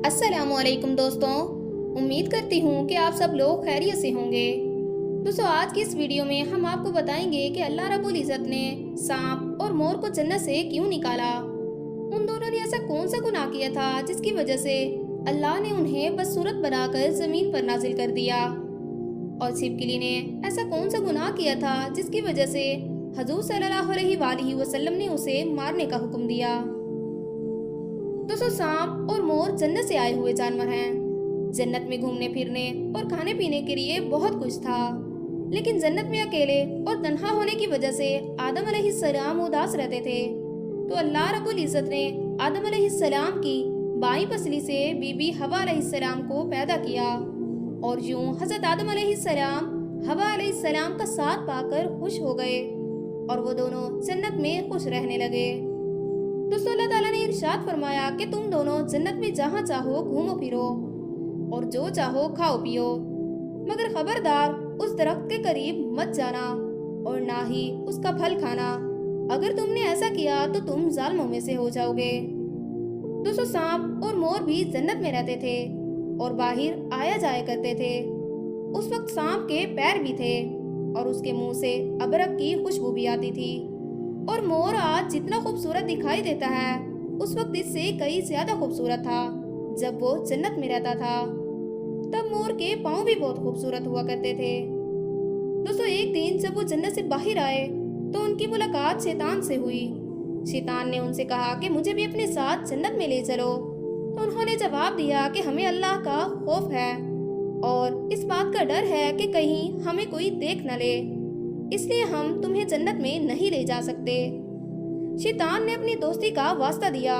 السلام علیکم دوستوں، امید کرتی ہوں کہ آپ سب لوگ خیریت سے ہوں گے۔ دوستوں، آج کی اس ویڈیو میں ہم آپ کو بتائیں گے کہ اللہ رب العزت نے سانپ اور مور کو جنت سے کیوں نکالا۔ ان دونوں نے ایسا کون سا گناہ کیا تھا جس کی وجہ سے اللہ نے انہیں بدصورت بنا کر زمین پر نازل کر دیا، اور چھپکلی نے ایسا کون سا گناہ کیا تھا جس کی وجہ سے حضور صلی اللہ علیہ وآلہ وسلم نے اسے مارنے کا حکم دیا۔ دوستوں، سانپ اور مور جنت سے آئے ہوئے جانور ہیں۔ جنت میں گھومنے پھرنے اور کھانے پینے کے لیے بہت کچھ تھا، لیکن جنت میں اکیلے اور تنہا ہونے کی وجہ سے آدم علیہ السلام اداس رہتے تھے۔ تو اللہ رب العزت نے آدم علیہ السلام کی بائیں پسلی سے بی بی حوا علیہ السلام کو پیدا کیا، اور یوں حضرت آدم علیہ السلام حوا علیہ السلام کا ساتھ پا کر خوش ہو گئے، اور وہ دونوں جنت میں خوش رہنے لگے۔ دوستو، اللہ تعالیٰ نے ارشاد فرمایا کہ تم دونوں جنت میں جہاں چاہو گھومو پھرو اور جو چاہو کھاؤ پیو، مگر خبردار اس درخت کے قریب مت جانا اور نہ ہی اس کا پھل کھانا، اگر تم نے ایسا کیا تو تم ظالموں میں سے ہو جاؤ گے۔ دوستو، سانپ اور مور بھی جنت میں رہتے تھے اور باہر آیا جایا کرتے تھے۔ اس وقت سانپ کے پیر بھی تھے اور اس کے منہ سے ابرک کی خوشبو بھی آتی تھی، اور مور آج جتنا خوبصورت دکھائی دیتا ہے اس وقت اس سے کئی زیادہ خوبصورت تھا جب وہ جنت میں رہتا تھا۔ تب مور کے پاؤں بھی بہت خوبصورت ہوا کرتے تھے۔ دوستو، ایک دن جب وہ جنت سے باہر آئے تو ان کی ملاقات شیطان سے ہوئی۔ شیطان نے ان سے کہا کہ مجھے بھی اپنے ساتھ جنت میں لے چلو، تو انہوں نے جواب دیا کہ ہمیں اللہ کا خوف ہے اور اس بات کا ڈر ہے کہ کہیں ہمیں کوئی دیکھ نہ لے، اس لیے ہم تمہیں جنت میں نہیں لے جا سکتے۔ شیطان نے اپنی دوستی کا واسطہ دیا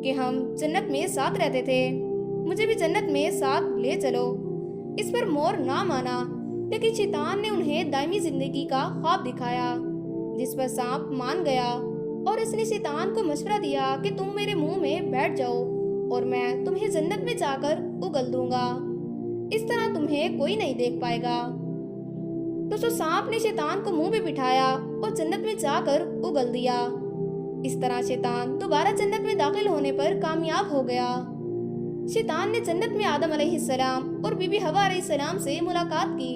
کہ ہم جنت میں ساتھ رہتے تھے، مجھے بھی جنت میں ساتھ لے چلو۔ اس پر مور نہ مانا، لیکن شیطان نے انہیں دائمی زندگی کا خواب دکھایا، جس پر سانپ مان گیا، اور اس نے شیطان کو مشورہ دیا کہ تم میرے منہ میں بیٹھ جاؤ اور میں تمہیں جنت میں جا کر اگل دوں گا، اس طرح تمہیں کوئی نہیں دیکھ پائے گا۔ دوستو، سانپ نے شیطان کو منہ میں بٹھایا اور جنت میں جا کر اگل دیا۔ اس طرح شیطان دوبارہ جنت میں داخل ہونے پر کامیاب ہو گیا۔ شیطان نے جنت میں آدم علیہ السلام اور بی بی حوا علیہ السلام سے ملاقات کی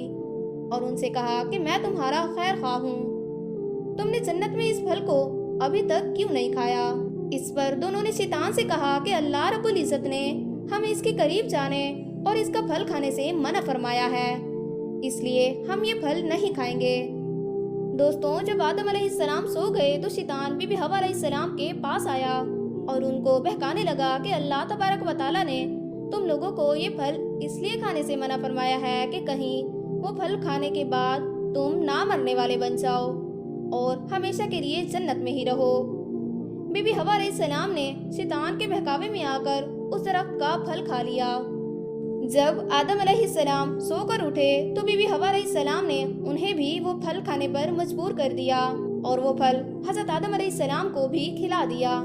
اور ان سے کہا کہ میں تمہارا خیر خواہ ہوں، تم نے جنت میں اس پھل کو ابھی تک کیوں نہیں کھایا؟ اس پر دونوں نے شیطان سے کہا کہ اللہ رب العزت نے ہمیں اس کے قریب جانے اور اس کا پھل کھانے سے منع فرمایا ہے، اس لیے ہم یہ پھل نہیں کھائیں گے۔ دوستوں، جب آدم علیہ السلام سو گئے تو شیطان بی بی حوا علیہ السلام کے پاس آیا اور ان کو بہکانے لگا کہ اللہ تبارک و تعالیٰ نے تم لوگوں کو یہ پھل اس لیے کھانے سے منع فرمایا ہے کہ کہیں وہ پھل کھانے کے بعد تم نہ مرنے والے بن جاؤ اور ہمیشہ کے لیے جنت میں ہی رہو۔ بی بی حوا علیہ السلام نے شیطان کے بہکاوے میں آ کر اس درخت کا پھل کھا لیا۔ جب آدم علیہ السلام سو کر اٹھے تو بی بی حوا علیہ السلام نے انہیں بھی وہ پھل کھانے پر مجبور کر دیا، اور وہ پھل حضرت آدم علیہ السلام کو بھی کھلا دیا۔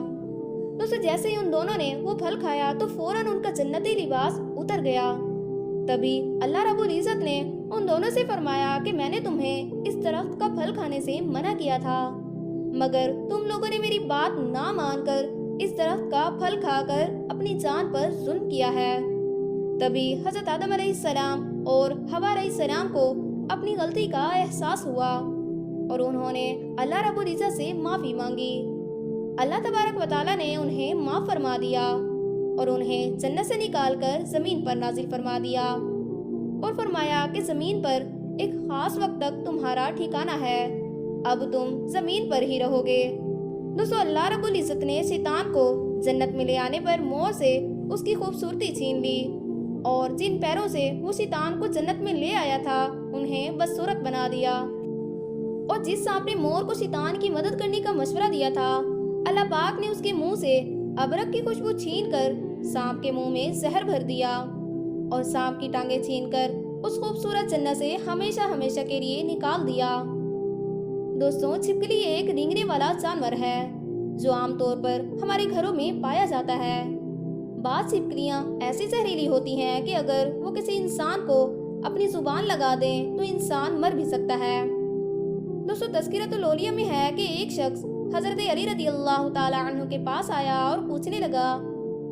دوستو، جیسے ہی ان دونوں نے وہ پھل کھایا تو فوراً ان کا جنتی لباس اتر گیا۔ تبھی اللہ رب العزت نے ان دونوں سے فرمایا کہ میں نے تمہیں اس درخت کا پھل کھانے سے منع کیا تھا، مگر تم لوگوں نے میری بات نہ مان کر اس درخت کا پھل کھا کر اپنی جان پر ظلم کیا ہے۔ تبھی حضرت آدم علیہ السلام اور حوا علیہ السلام کو اپنی غلطی کا احساس ہوا اور انہوں نے اللہ رب العزت سے معافی مانگی۔ اللہ تبارک و تعالیٰ نے انہیں معاف فرما دیا اور انہیں جنت سے نکال کر زمین پر نازل فرما دیا، اور فرمایا کہ زمین پر ایک خاص وقت تک تمہارا ٹھکانہ ہے، اب تم زمین پر ہی رہو گے۔ دوستو، اللہ رب العزت نے شیطان کو جنت میں لے آنے پر مور سے اس کی خوبصورتی چھین لی، اور جن پیروں سے وہ شیطان کو جنت میں لے آیا تھا انہیں بدصورت بنا دیا۔ اور جس سانپ نے مور کو شیطان کی مدد کرنے کا مشورہ دیا تھا، اللہ پاک نے اس کے منہ سے ابرک کی خوشبو چھین کر سانپ کے منہ میں زہر بھر دیا، اور سانپ کی ٹانگیں چھین کر اس خوبصورت جنت سے ہمیشہ ہمیشہ کے لیے نکال دیا۔ دوستوں، چھپکلی ایک رینگنے والا جانور ہے جو عام طور پر ہمارے گھروں میں پایا جاتا ہے۔ بعض چھپکلیاں ایسی زہریلی ہوتی ہیں کہ اگر وہ کسی انسان کو اپنی زبان لگا دیں تو انسان مر بھی سکتا ہے۔ دوستو، تذکرۃ الاولیاء میں ہے کہ ایک شخص حضرت علی رضی اللہ تعالی عنہ کے پاس آیا اور پوچھنے لگا